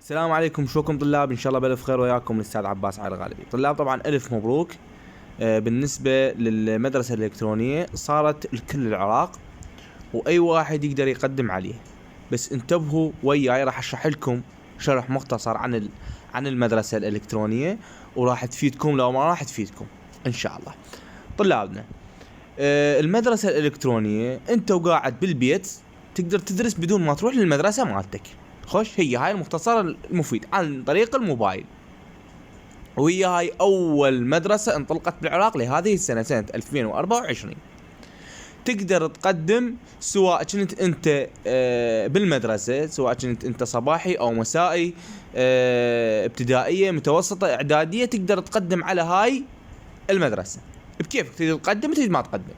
السلام عليكم، شلونكم طلاب؟ ان شاء الله بألف خير وياكم الاستاذ عباس على الغالبي. طلاب طبعا الف مبروك. بالنسبه للمدرسه الالكترونيه صارت لكل العراق واي واحد يقدر يقدم عليه، بس انتبهوا وياي راح اشرح لكم شرح مختصر عن المدرسه الالكترونيه وراح تفيدكم لو ما راح تفيدكم ان شاء الله. طلابنا المدرسه الالكترونيه انت وقاعد بالبيت تقدر تدرس بدون ما تروح للمدرسه مالتك. هي هاي المختصر المفيد عن طريق الموبايل، وهي هاي اول مدرسة انطلقت بالعراق لهذه السنة، سنة 2024. تقدر تقدم سواء كنت انت بالمدرسة، سواء كنت انت صباحي او مسائي، ابتدائية متوسطة اعدادية، تقدر تقدم على هاي المدرسة بكيفك. تقدر تقدم تقدر ما تقدم،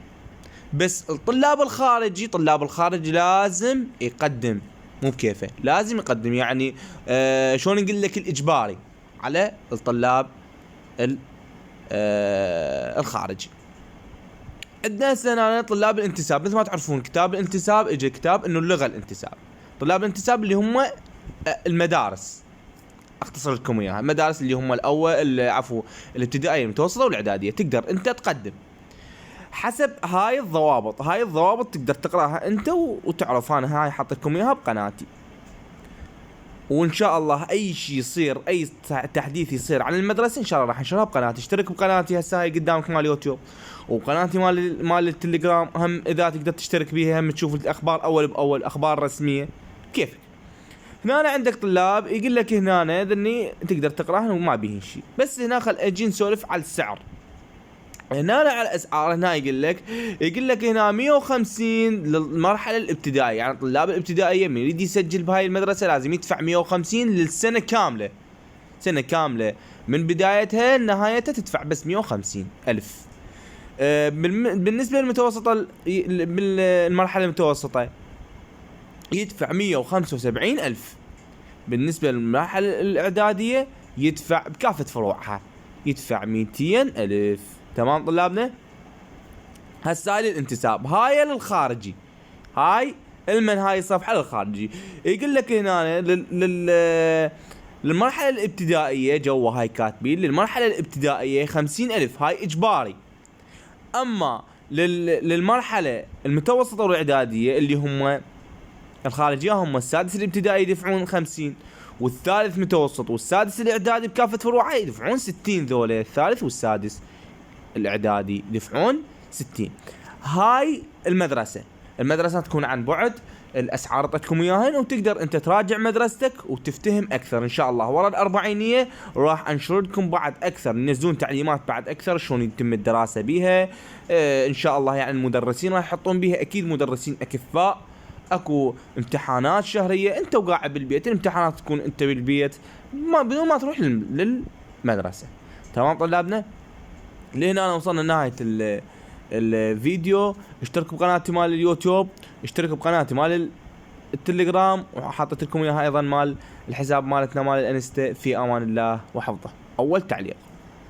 بس الطلاب الخارجي لازم يقدم، مو بكيفه، لازم يقدم. يعني شلون نقول لك، الاجباري على الطلاب الخارجي. عندنا هسه طلاب الانتساب، مثل ما تعرفون كتاب الانتساب اجى كتاب انه اللغه الانتساب. طلاب الانتساب اللي هم المدارس، اختصر لكم اياها، المدارس اللي هم الابتدائيه المتوسطه والاعداديه. تقدر انت تقدم حسب هاي الضوابط تقدر تقراها انت وتعرف. انا هاي حاط لكم اياها بقناتي، وان شاء الله اي شيء يصير، اي تحديث يصير عن المدرسه ان شاء الله راح انشرها بقناتي. اشترك بقناتي هسه هاي قدامك مال يوتيوب، وقناتي مال التليجرام هم اذا تقدر تشترك بيها، هم تشوف الاخبار اول باول، اخبار رسميه كيفك. هنا عندك طلاب يقول لك هنا ذني تقدر تقراهن وما بيهن شيء، بس هنا خل اجي نسولف على السعر. هنا على الاسعار، هنا يقول لك هنا 150 للمرحله الابتدائيه. يعني طلاب الابتدائيه من يريد يسجل بهاي المدرسه لازم يدفع 150 للسنه كامله، سنه كامله من بدايتها لنهايتها تدفع بس 150 ألف. بالنسبه للمتوسطه، بالمرحله المتوسطه يدفع 175 ألف. بالنسبه للمرحله الاعداديه يدفع بكافه فروعها يدفع 200 ألف. تمام طلابنا؟ هسه للانتساب، هاي للخارجي، هاي هاي الصفحة للخارجي. يقول لك هنا للمرحلة الابتدائية جوا هاي كاتبين للمرحلة الابتدائية 50 ألف، هاي إجباري. أما للمرحلة المتوسطة والإعدادية اللي هم الخارجية، هم السادس الابتدائي يدفعون 50، والثالث متوسط والسادس الإعدادي بكافة فروعه يدفعون 60. ذولا الثالث والسادس الاعدادي يدفعون 60. هاي المدرسة تكون عن بعد، الاسعار اعطيتكم اياهن، وتقدر انت تراجع مدرستك وتفتهم اكثر ان شاء الله. ورا الاربعينية راح انشر لكم بعد اكثر، ننزلون تعليمات بعد اكثر شلون يتم الدراسة بيها ان شاء الله. يعني المدرسين راح يحطون بيها اكيد مدرسين اكفاء. اكو امتحانات شهرية انت وقاعد بالبيت، الامتحانات تكون انت بالبيت بدون ما تروح للمدرسة. تمام طلابنا؟ لهنا وصلنا لنهاية الفيديو. اشتركوا بقناتي مال اليوتيوب، اشتركوا بقناتي مال التليجرام، وحاطت لكم اياها ايضا مال الحساب مالتنا مال الانستا. في امان الله وحفظه. اول تعليق.